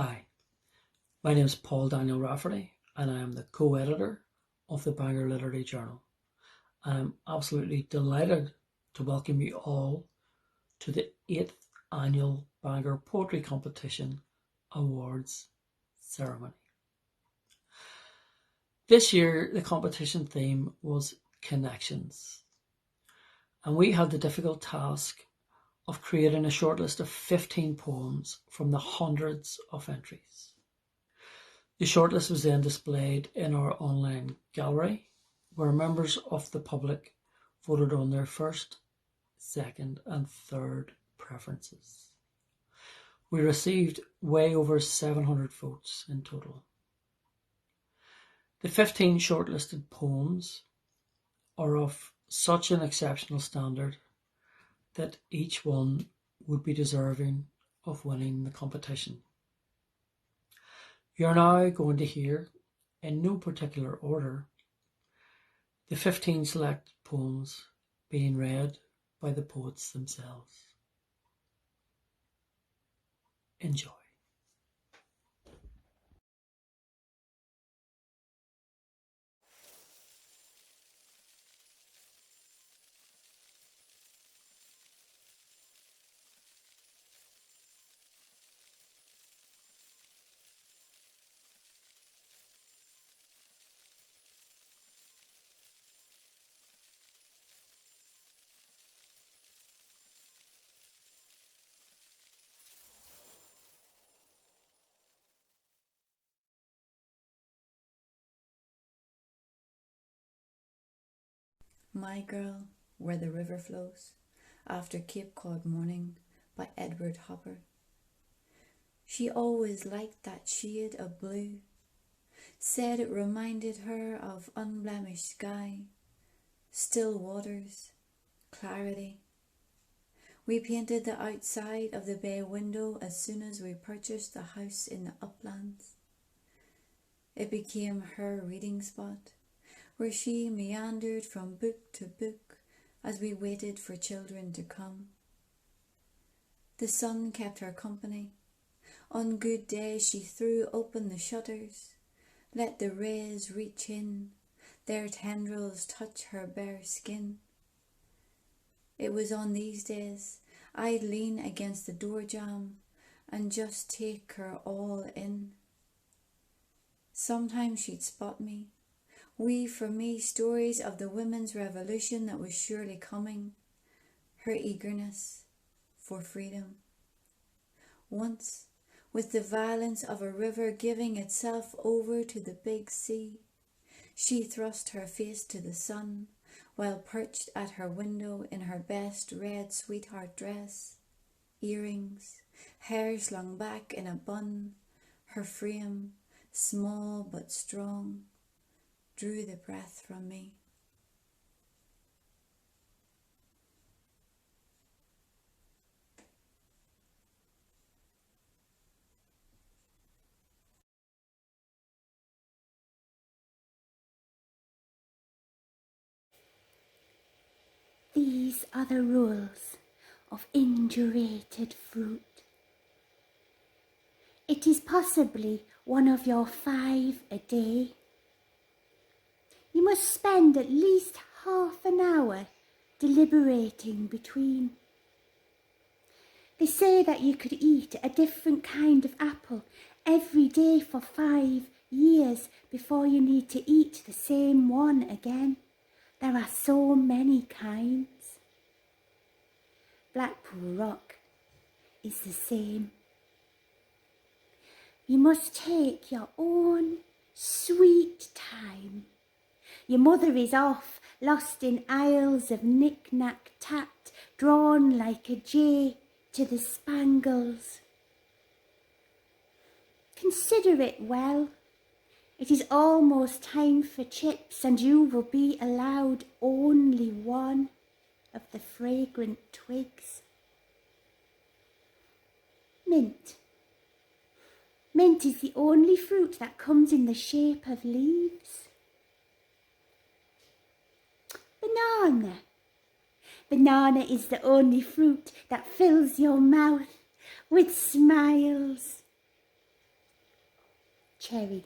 Hi, my name is Paul Daniel Rafferty, and I am the co-editor of the Bangor Literary Journal. I'm absolutely delighted to welcome you all to the 8th annual Bangor Poetry Competition Awards ceremony. This year, the competition theme was Connections, and we had the difficult task of creating a shortlist of 15 poems from the hundreds of entries. The shortlist was then displayed in our online gallery, where members of the public voted on their first, second, and third preferences. We received way over 700 votes in total. The 15 shortlisted poems are of such an exceptional standard that each one would be deserving of winning the competition. You're now going to hear, in no particular order, the 15 select poems being read by the poets themselves. Enjoy. My Girl, Where the River Flows, after Cape Cod Morning by Edward Hopper. She always liked that shade of blue, said it reminded her of unblemished sky, still waters, clarity. We painted the outside of the bay window as soon as we purchased the house in the uplands. It became her reading spot, where she meandered from book to book as we waited for children to come. The sun kept her company. On good days she threw open the shutters, let the rays reach in, their tendrils touch her bare skin. It was on these days I'd lean against the door jamb and just take her all in. Sometimes she'd spot me, weave for me stories of the women's revolution that was surely coming, her eagerness for freedom. Once, with the violence of a river giving itself over to the big sea, she thrust her face to the sun while perched at her window in her best red sweetheart dress, earrings, hair slung back in a bun, her frame, small but strong, drew the breath from me. These are the rules of indurated fruit. It is possibly one of your 5 a day. You must spend at least half an hour deliberating between. They say that you could eat a different kind of apple every day for 5 years before you need to eat the same one again. There are so many kinds. Blackpool Rock is the same. You must take your own sweet time. Your mother is off, lost in aisles of knick-knack tat, drawn like a jay to the spangles. Consider it well. It is almost time for chips, and you will be allowed only one of the fragrant twigs. Mint. Mint is the only fruit that comes in the shape of leaves. Banana. Banana is the only fruit that fills your mouth with smiles. cherry.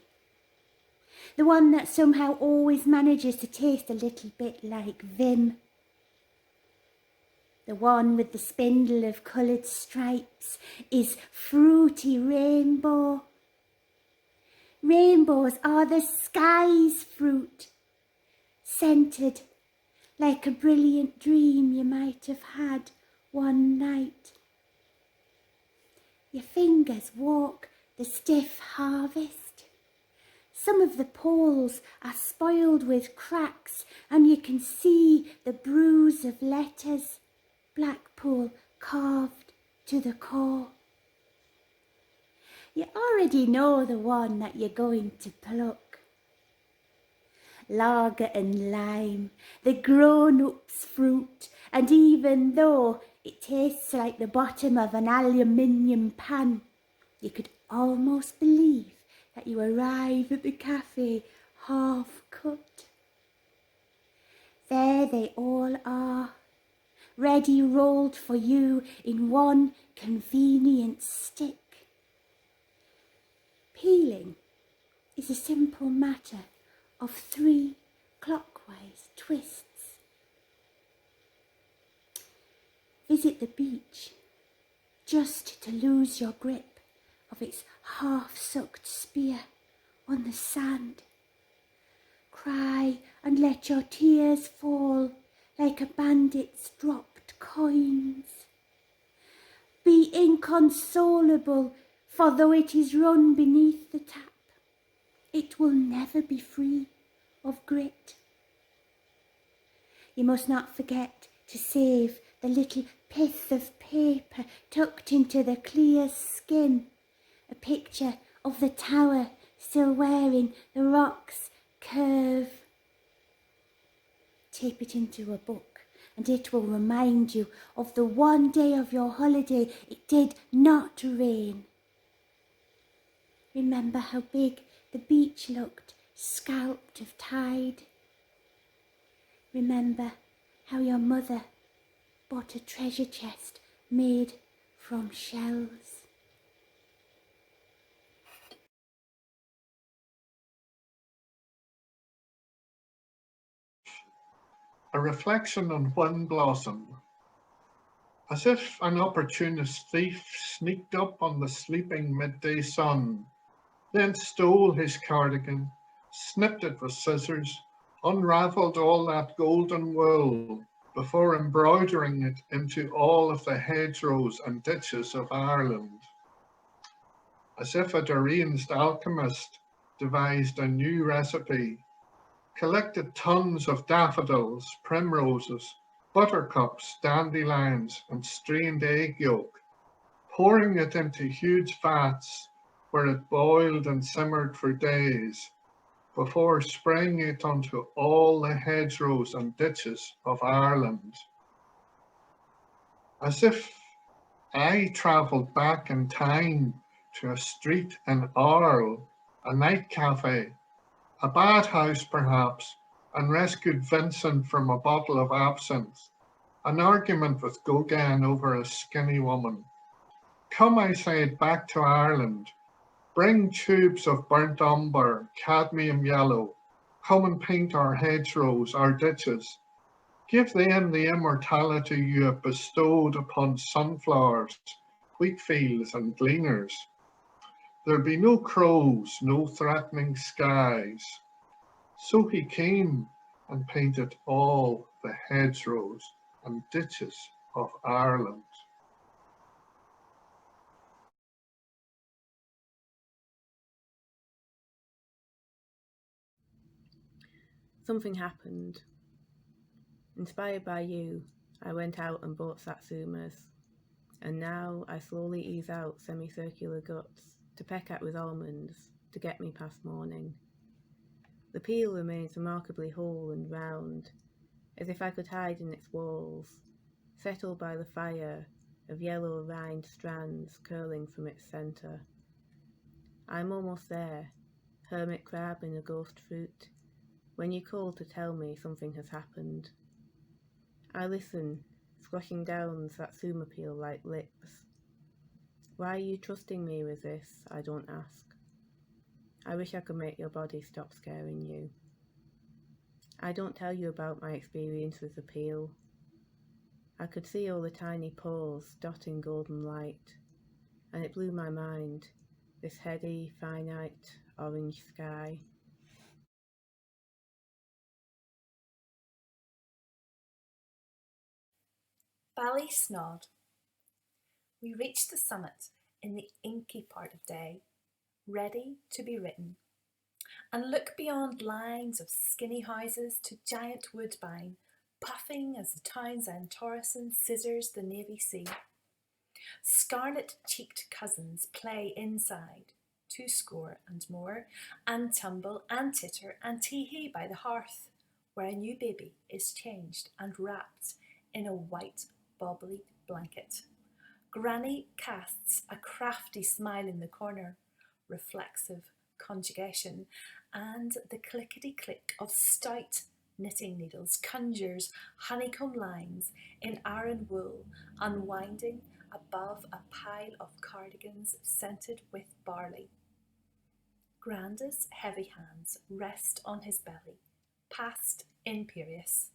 The one that somehow always manages to taste a little bit like Vim. The one with the spindle of coloured stripes is Fruity Rainbow. Rainbows are the sky's fruit, scented like a brilliant dream you might have had one night. Your fingers walk the stiff harvest. Some of the poles are spoiled with cracks, and you can see the bruise of letters, Blackpool carved to the core. You already know the one that you're going to pluck. Lager and lime, the grown-up's fruit, and even though it tastes like the bottom of an aluminium pan, you could almost believe that you arrive at the cafe half cut. There they all are, ready rolled for you in one convenient stick. Peeling is a simple matter of 3 clockwise twists. Visit the beach just to lose your grip of its half-sucked spear on the sand. Cry and let your tears fall like a bandit's dropped coins. Be inconsolable, for though it is run beneath the tap, it will never be free of grit. You must not forget to save the little pith of paper tucked into the clear skin, a picture of the tower still wearing the rock's curve. Tape it into a book, and it will remind you of the one day of your holiday it did not rain. Remember how big the beach looked, scalped of tide. Remember how your mother bought a treasure chest made from shells. A reflection on one blossom. As if an opportunist thief sneaked up on the sleeping midday sun, then stole his cardigan, snipped it with scissors, unravelled all that golden wool before embroidering it into all of the hedgerows and ditches of Ireland. As if a deranged alchemist devised a new recipe, collected tons of daffodils, primroses, buttercups, dandelions, and strained egg yolk, pouring it into huge vats where it boiled and simmered for days, before spraying it onto all the hedgerows and ditches of Ireland. As if I travelled back in time to a street in Arles, a night cafe, a bad house perhaps, and rescued Vincent from a bottle of absinthe, an argument with Gauguin over a skinny woman. Come, I said, back to Ireland. Bring tubes of burnt umber, cadmium yellow. Come and paint our hedgerows, our ditches. Give them the immortality you have bestowed upon sunflowers, wheat fields, and gleaners. There'll be no crows, no threatening skies. So he came and painted all the hedgerows and ditches of Ireland. Something happened. Inspired by you, I went out and bought satsumas, and now I slowly ease out semicircular guts to peck at with almonds to get me past morning. The peel remains remarkably whole and round, as if I could hide in its walls, settled by the fire of yellow rind strands curling from its centre. I'm almost there, hermit crab in a ghost fruit, when you call to tell me something has happened. I listen, squashing down satsuma peel like lips. Why are you trusting me with this? I don't ask. I wish I could make your body stop scaring you. I don't tell you about my experience with the peel. I could see all the tiny pores dotting golden light, and it blew my mind, this heady, finite, orange sky. Ballysnod. We reached the summit in the inky part of day, ready to be written, and look beyond lines of skinny houses to giant woodbine, puffing as the Townsend Torreson scissors the navy sea. Scarlet-cheeked cousins play inside, 20 and more, and tumble and titter and tee-hee by the hearth, where a new baby is changed and wrapped in a white bobbly blanket. Granny casts a crafty smile in the corner, reflexive conjugation, and the clickety-click of stout knitting needles conjures honeycomb lines in Aran wool unwinding above a pile of cardigans scented with barley. Granda's heavy hands rest on his belly, past imperious,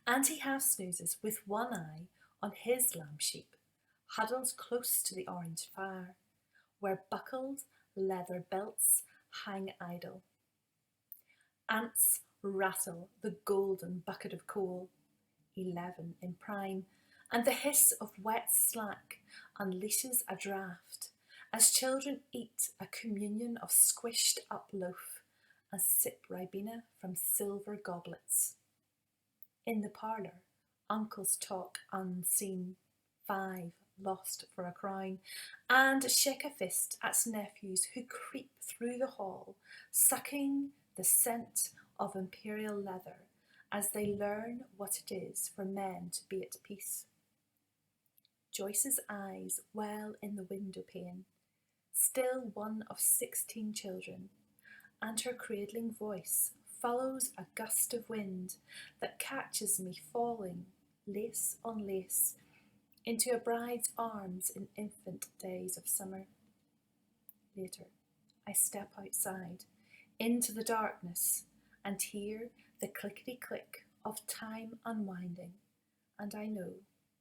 and he half snoozes with one eye on his lamb sheep, huddled close to the orange fire, where buckled leather belts hang idle. Ants rattle the golden bucket of coal, 11 in prime, and the hiss of wet slack unleashes a draught as children eat a communion of squished up loaf and sip ribena from silver goblets. In the parlour, uncles talk unseen, 5 lost for a crown, and shake a fist at nephews who creep through the hall, sucking the scent of imperial leather as they learn what it is for men to be at peace. Joyce's eyes well in the window pane, still one of 16 children, and her cradling voice follows a gust of wind that catches me falling, lace on lace, into a bride's arms in infant days of summer. Later, I step outside, into the darkness, and hear the clickety-click of time unwinding, and I know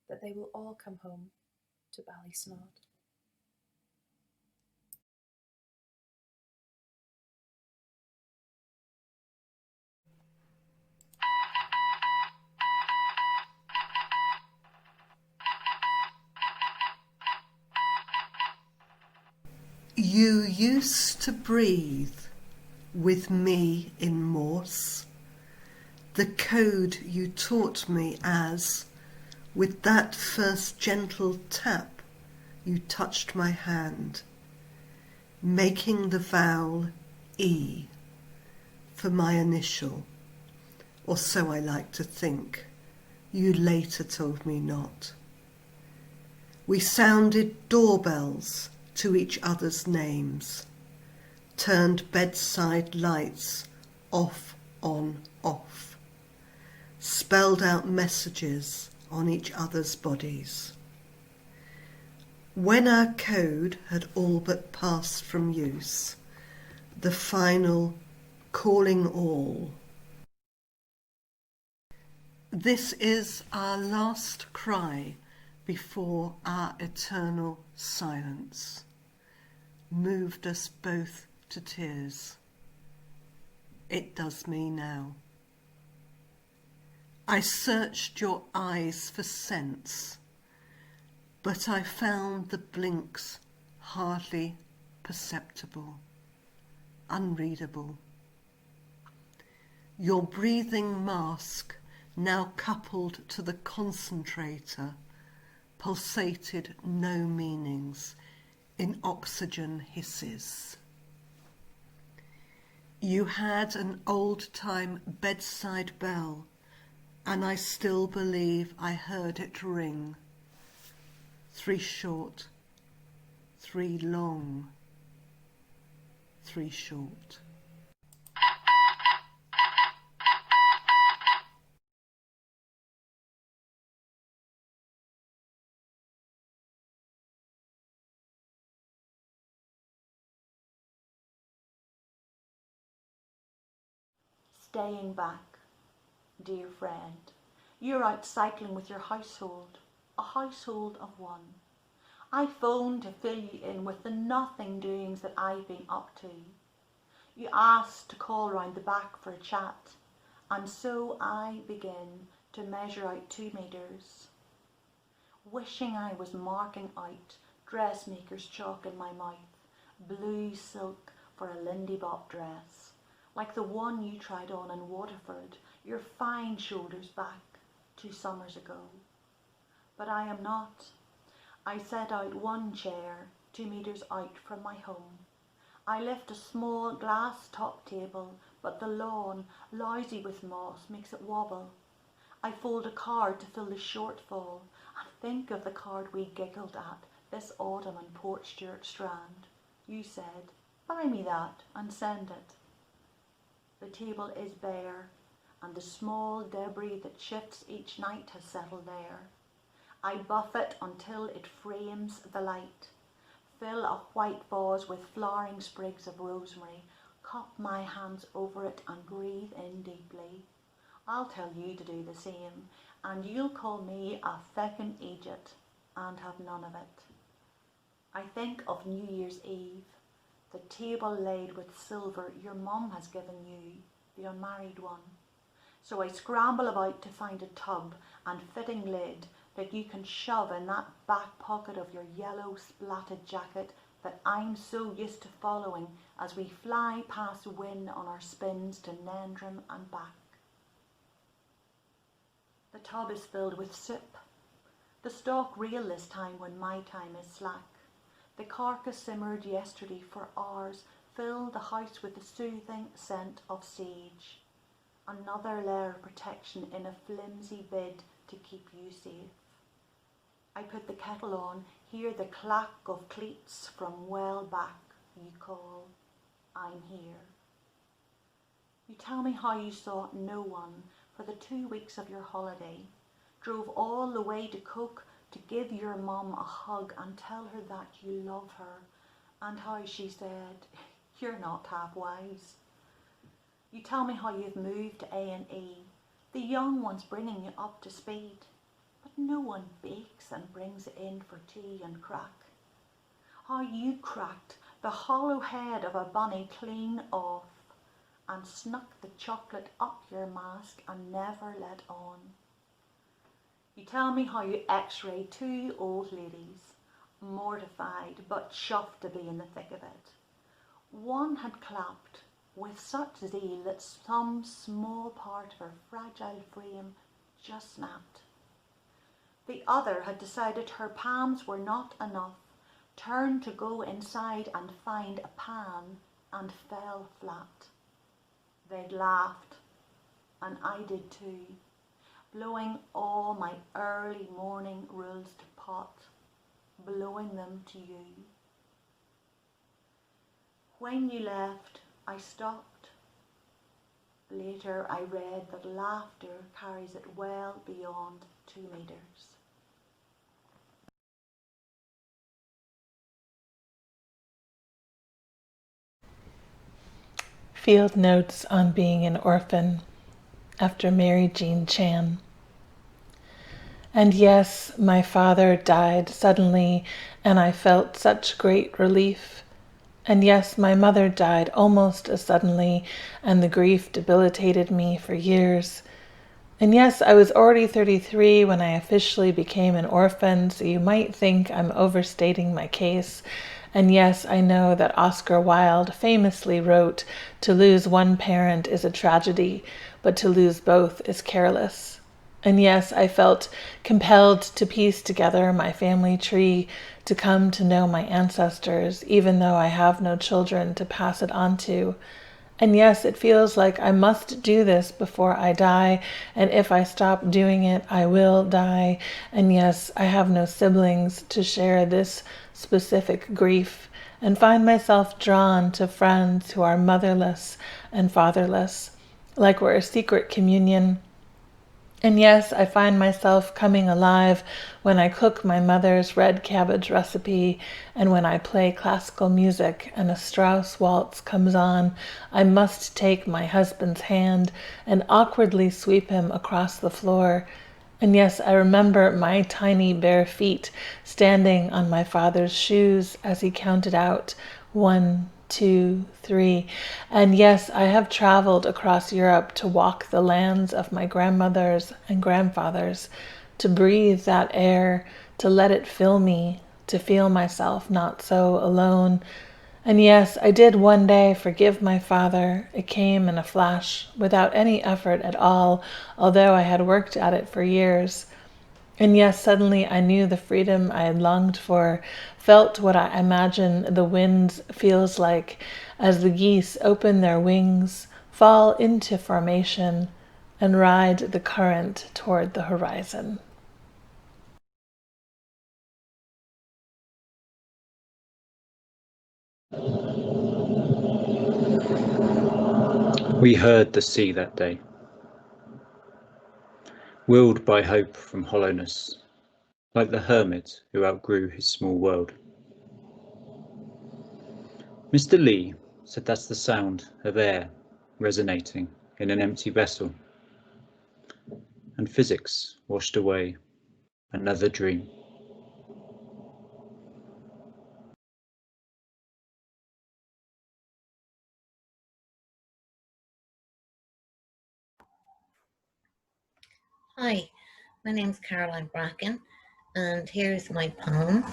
that they will all come home to Ballysnod. You used to breathe with me in Morse, the code you taught me as, with that first gentle tap, you touched my hand, making the vowel E for my initial, or so I like to think. You later told me not. We sounded doorbells to each other's names, turned bedside lights off, on, off, spelled out messages on each other's bodies. When our code had all but passed from use, the final calling all. This is our last cry before our eternal silence moved us both to tears. It does me now. I searched your eyes for sense, but I found the blinks hardly perceptible, unreadable. Your breathing mask, now coupled to the concentrator, pulsated no meanings in oxygen hisses. You had an old-time bedside bell, and I still believe I heard it ring. 3 short, 3 long, 3 short. staying back. Dear friend, you're out cycling with your household, a household of one. I phoned to fill you in with the nothing doings that I've been up to. You asked to call round the back for a chat, and so I begin to measure out 2 metres. Wishing I was marking out dressmaker's chalk in my mouth, blue silk for a Lindy Bop dress, like the one you tried on in Waterford, your fine shoulders back 2 summers ago. But I am not. I set out 1 chair 2 metres out from my home. I lift a small glass top table, but the lawn, lousy with moss, makes it wobble. I fold a card to fill the shortfall, and think of the card we giggled at this autumn in Port Stewart Strand. You said, buy me that and send it. The table is bare, and the small debris that shifts each night has settled there. I buff it until it frames the light. Fill a white vase with flowering sprigs of rosemary, cup my hands over it and breathe in deeply. I'll tell you to do the same, and you'll call me a feckin' Egypt and have none of it. I think of New Year's Eve, the table laid with silver your mum has given you, the unmarried one. So I scramble about to find a tub and fitting lid that you can shove in that back pocket of your yellow splatted jacket that I'm so used to following as we fly past Wynn on our spins to Nendrum and back. The tub is filled with soup. The stock reel this time when my time is slack. The carcass simmered yesterday for hours filled the house with the soothing scent of sage. Another layer of protection in a flimsy bid to keep you safe. I put the kettle on, hear the clack of cleats from well back. You call, I'm here. You tell me how you saw no one for the 2 weeks of your holiday, drove all the way to Cook to give your mum a hug and tell her that you love her, and how she said, you're not half wise. You tell me how you've moved to A&E, the young ones bringing you up to speed, but no one bakes and brings it in for tea and crack. How you cracked the hollow head of a bunny clean off and snuck the chocolate up your mask and never let on. You tell me how you x-rayed 2 old ladies, mortified but chuffed to be in the thick of it. One had clapped with such zeal that some small part of her fragile frame just snapped. The other had decided her palms were not enough, turned to go inside and find a pan and fell flat. They'd laughed, and I did too, blowing all my early morning rules to pot, blowing them to you. When you left, I stopped. Later I read that laughter carries it well beyond 2 metres. Field Notes on Being an Orphan, after Mary Jean Chan. And yes, my father died suddenly, and I felt such great relief. And yes, my mother died almost as suddenly, and the grief debilitated me for years. And yes, I was already 33 when I officially became an orphan, so you might think I'm overstating my case. And yes, I know that Oscar Wilde famously wrote, "To lose one parent is a tragedy, but to lose both is careless." And yes, I felt compelled to piece together my family tree, to come to know my ancestors, even though I have no children to pass it on to. And yes, it feels like I must do this before I die, and if I stop doing it, I will die. And yes, I have no siblings to share this specific grief, and find myself drawn to friends who are motherless and fatherless, like we're a secret communion. And yes, I find myself coming alive when I cook my mother's red cabbage recipe, and when I play classical music and a Strauss waltz comes on, I must take my husband's hand and awkwardly sweep him across the floor. And yes, I remember my tiny bare feet standing on my father's shoes as he counted out 1, 2, 3. And yes, I have traveled across Europe to walk the lands of my grandmothers and grandfathers, to breathe that air, to let it fill me, to feel myself not so alone. And yes, I did one day forgive my father. It came in a flash, without any effort at all, although I had worked at it for years. And yes, suddenly I knew the freedom I had longed for, felt what I imagine the wind feels like as the geese open their wings, fall into formation, and ride the current toward the horizon. We heard the sea that day, willed by hope from hollowness, like the hermit who outgrew his small world. Mr. Lee said that's the sound of air resonating in an empty vessel, and physics washed away another dream. Hi, my name's Caroline Bracken, and here's my poem.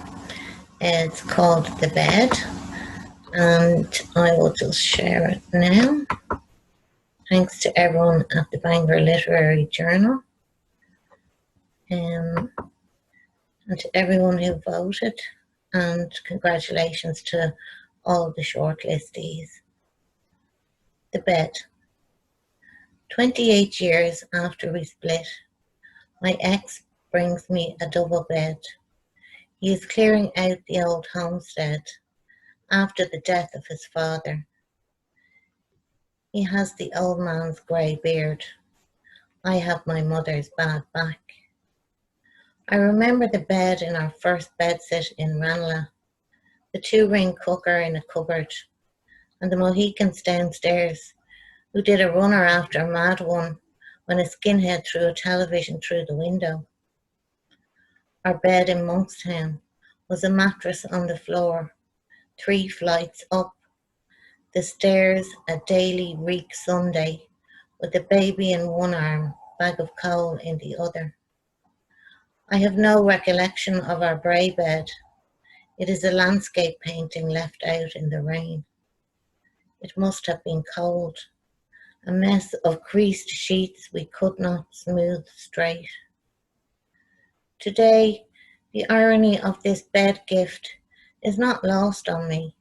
It's called The Bed, and I will just share it now. Thanks to everyone at the Bangor Literary Journal, and to everyone who voted, and congratulations to all the shortlistees. The Bed. 28 years after we split, my ex brings me a double bed. He is clearing out the old homestead after the death of his father. He has the old man's grey beard. I have my mother's bad back. I remember the bed in our first bedsit in Ranelagh, the 2-ring cooker in a cupboard, and the Mohicans downstairs who did a runner after a mad one when a skinhead threw a television through the window. Our bed in Monkstown was a mattress on the floor, 3 flights up, the stairs a daily reek Sunday, with a baby in one arm, bag of coal in the other. I have no recollection of our bray bed. It is a landscape painting left out in the rain. It must have been cold, a mess of creased sheets we could not smooth straight. Today, the irony of this bed gift is not lost on me,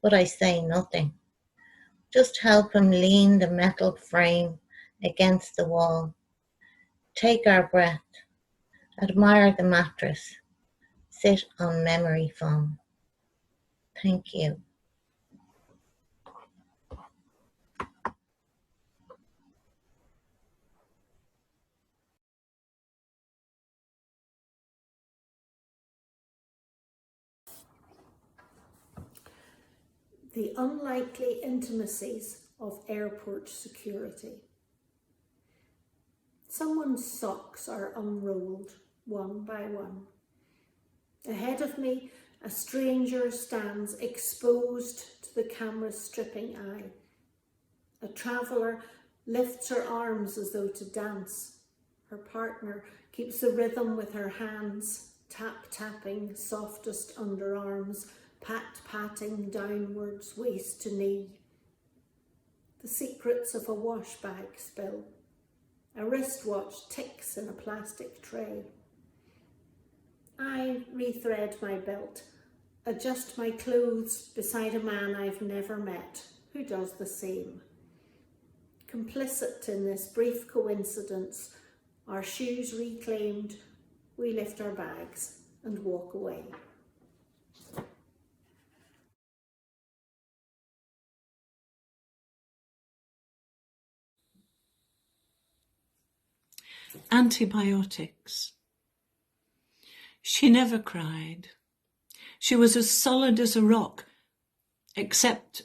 but I say nothing. Just help him lean the metal frame against the wall. Take our breath. Admire the mattress. Sit on memory foam. Thank you. The unlikely intimacies of airport security. Someone's socks are unrolled one by one. Ahead of me, a stranger stands exposed to the camera's stripping eye. A traveller lifts her arms as though to dance. Her partner keeps the rhythm with her hands, tap-tapping softest underarms, pat-patting downwards, waist to knee. The secrets of a wash bag spill. A wristwatch ticks in a plastic tray. I rethread my belt, adjust my clothes beside a man I've never met, who does the same. Complicit in this brief coincidence, our shoes reclaimed, we lift our bags and walk away. antibiotics. She never cried. She was as solid as a rock, except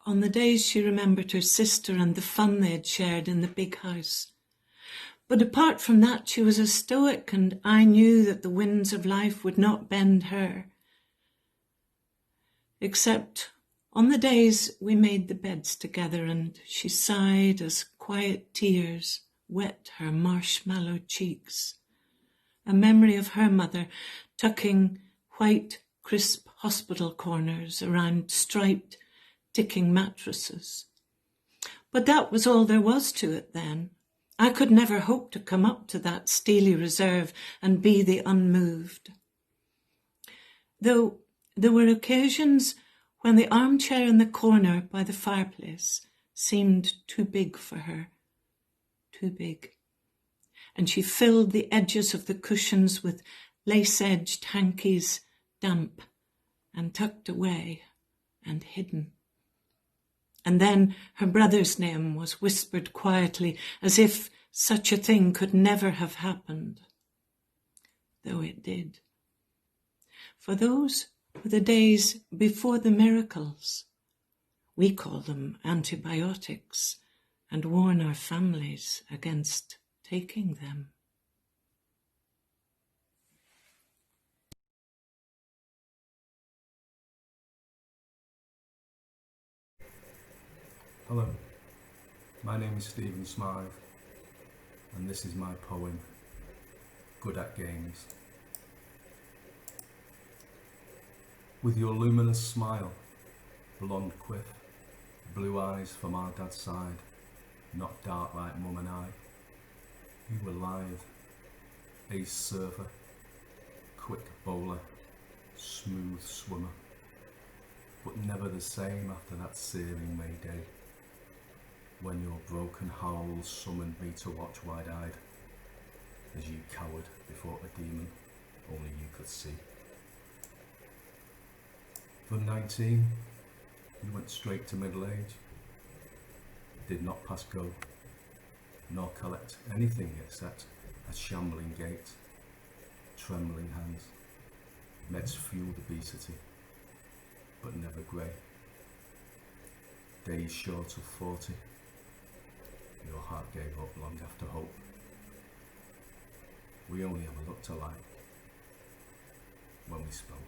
on the days she remembered her sister and the fun they had shared in the big house. But apart from that, she was as stoic, and I knew that the winds of life would not bend her. Except on the days we made the beds together, and she sighed as quiet tears wet her marshmallow cheeks. A memory of her mother tucking white, crisp hospital corners around striped, ticking mattresses. But that was all there was to it then. I could never hope to come up to that steely reserve and be the unmoved. Though there were occasions when the armchair in the corner by the fireplace seemed too big for her, too big. And she filled the edges of the cushions with lace-edged hankies, damp and tucked away and hidden. And then her brother's name was whispered quietly, as if such a thing could never have happened. Though it did. For those were the days before the miracles. We call them antibiotics and warn our families against taking them. Hello, my name is Stephen Smythe, and this is my poem, Good at Games. With your luminous smile, blonde quiff, blue eyes from our dad's side, not dark like mum and I, you were lithe, ace surfer, quick bowler, smooth swimmer, but never the same after that searing May day, when your broken howls summoned me to watch wide-eyed, as you cowered before a demon only you could see. From 19, you went straight to middle age, did not pass go, nor collect anything except a shambling gait, trembling hands. Meds fueled obesity, but never grey. Days short of 40, your heart gave up long after hope. We only ever looked alike when we spoke.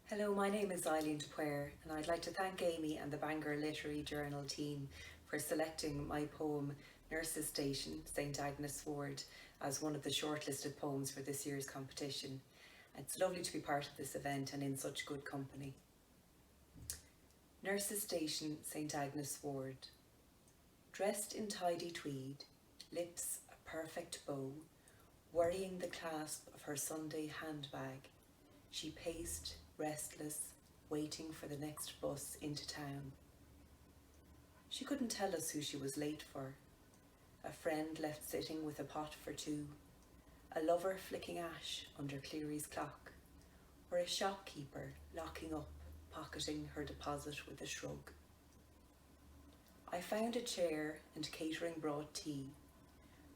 Hello, my name is Eileen Dwyer, and I'd like to thank Amy and the Bangor Literary Journal team for selecting my poem Nurse's Station, St Agnes Ward, as one of the shortlisted poems for this year's competition. It's lovely to be part of this event and in such good company. Nurse's Station, St Agnes Ward. Dressed in tidy tweed, lips a perfect bow, worrying the clasp of her Sunday handbag, she paced, restless, waiting for the next bus into town. She couldn't tell us who she was late for. A friend left sitting with a pot for two, a lover flicking ash under Cleary's clock, or a shopkeeper locking up, pocketing her deposit with a shrug. I found a chair and catering brought tea.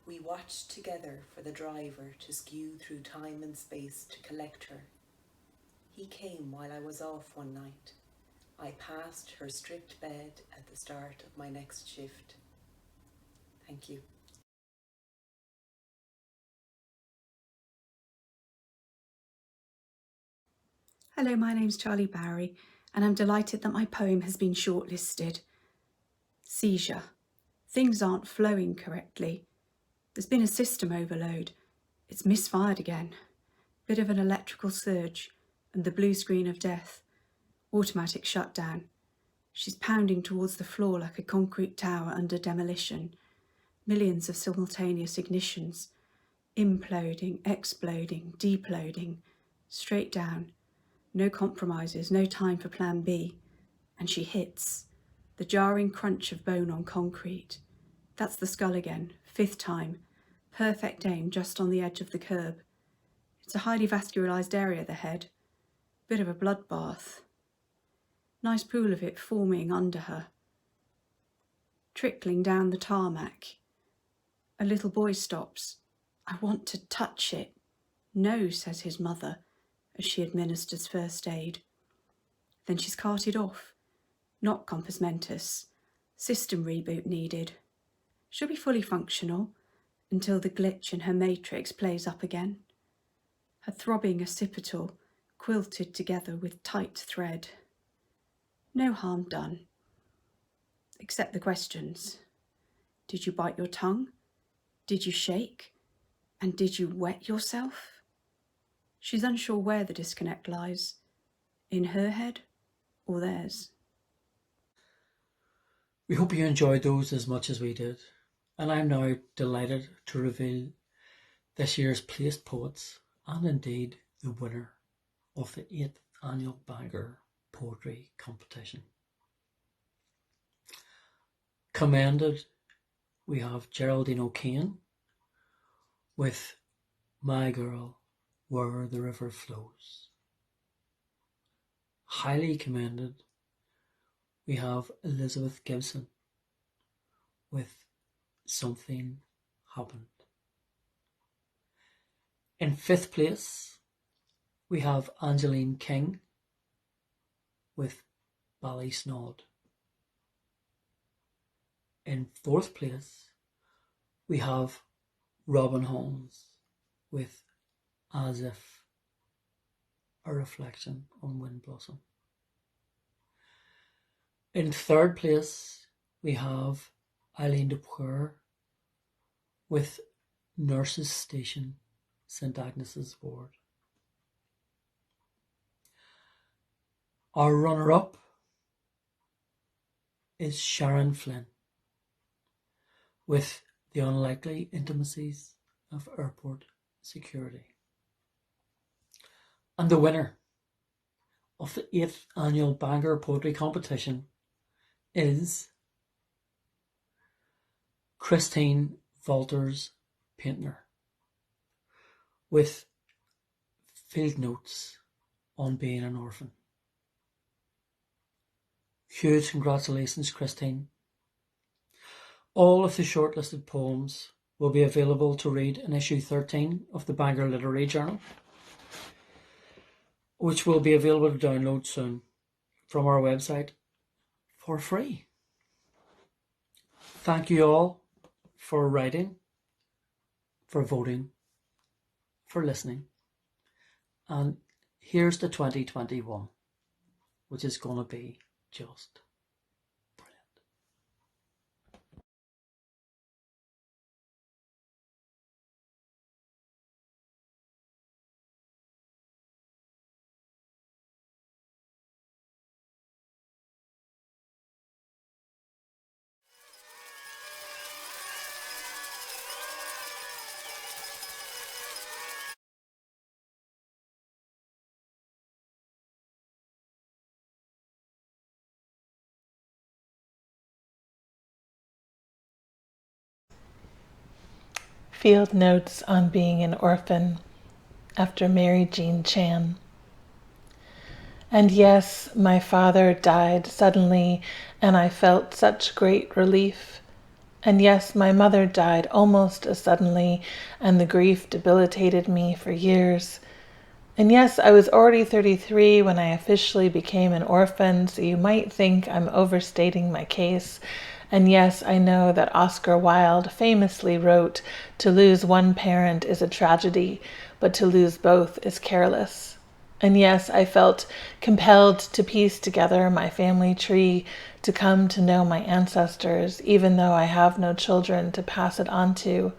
We watched together for the driver to skew through time and space to collect her. He came while I was off one night. I passed her stripped bed at the start of my next shift. Thank you. Hello, my name's Charlie Barry, and I'm delighted that my poem has been shortlisted. Seizure. Things aren't flowing correctly. There's been a system overload. It's misfired again. Bit of an electrical surge, and the blue screen of death. Automatic shutdown. She's pounding towards the floor like a concrete tower under demolition. Millions of simultaneous ignitions. Imploding, exploding, deploding. Straight down. No compromises, no time for plan B. And she hits. The jarring crunch of bone on concrete. That's the skull again, 5th time. Perfect aim just on the edge of the curb. It's a highly vascularized area, the head. Bit of a bloodbath. Nice pool of it forming under her. Trickling down the tarmac. A little boy stops. I want to touch it. No, says his mother, as she administers first aid. Then she's carted off. Not compos mentis. System reboot needed. She'll be fully functional until the glitch in her matrix plays up again. Her throbbing occipital quilted together with tight thread. No harm done. Except the questions. Did you bite your tongue? Did you shake? And did you wet yourself? She's unsure where the disconnect lies. In her head or theirs. We hope you enjoyed those as much as we did, and I'm now delighted to reveal this year's Placed Poets and indeed the winner of the 8th annual Bangor Poetry Competition. Commended, we have Geraldine O'Kane with My Girl, Where the River Flows. Highly commended, we have Elizabeth Gibson with Something Happened. In 5th place, we have Angeline King with Ballysnod. In 4th place, we have Robin Holmes with As If, a reflection on Wind Blossom. In 3rd place, we have Eileen de Poer with Nurses Station, St Agnes's Ward. Our runner-up is Sharon Flynn with The Unlikely Intimacies of Airport Security. And the winner of the 8th annual Bangor Poetry Competition is Christine Walters Paintner with Field Notes on Being an Orphan. Huge congratulations, Christine. All of the shortlisted poems will be available to read in issue 13 of the Bangor Literary Journal, which will be available to download soon from our website for free. Thank you all for writing, for voting, for listening. And here's the 2021, which is going to be just brilliant. Field Notes on Being an Orphan, after Mary Jean Chan. And yes, my father died suddenly, and I felt such great relief. And yes, my mother died almost as suddenly, and the grief debilitated me for years. And yes, I was already 33 when I officially became an orphan, so you might think I'm overstating my case. And yes, I know that Oscar Wilde famously wrote, "To lose one parent is a tragedy, but to lose both is careless." And yes, I felt compelled to piece together my family tree, to come to know my ancestors, even though I have no children to pass it on to.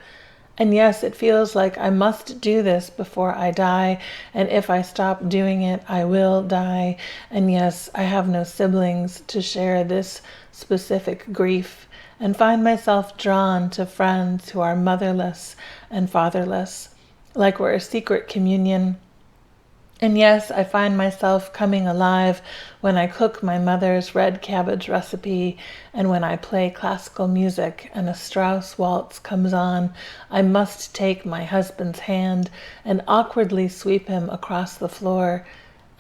And yes, it feels like I must do this before I die, and if I stop doing it, I will die. And yes, I have no siblings to share this specific grief, and find myself drawn to friends who are motherless and fatherless, like we're a secret communion. And yes, I find myself coming alive when I cook my mother's red cabbage recipe, and when I play classical music and a Strauss waltz comes on, I must take my husband's hand and awkwardly sweep him across the floor.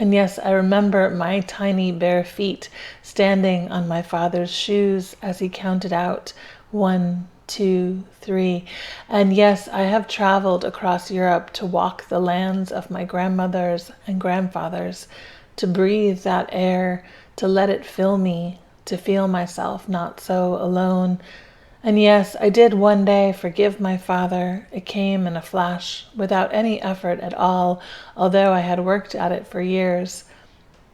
And yes, I remember my tiny bare feet standing on my father's shoes as he counted out 1, 2, 3. And yes, I have traveled across Europe to walk the lands of my grandmothers and grandfathers, to breathe that air, to let it fill me, to feel myself not so alone. And yes, I did one day forgive my father. It came in a flash, without any effort at all, although I had worked at it for years.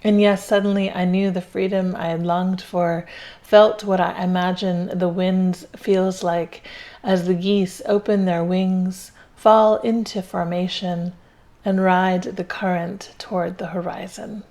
And yes, suddenly I knew the freedom I had longed for, felt what I imagine the wind feels like as the geese open their wings, fall into formation, and ride the current toward the horizon.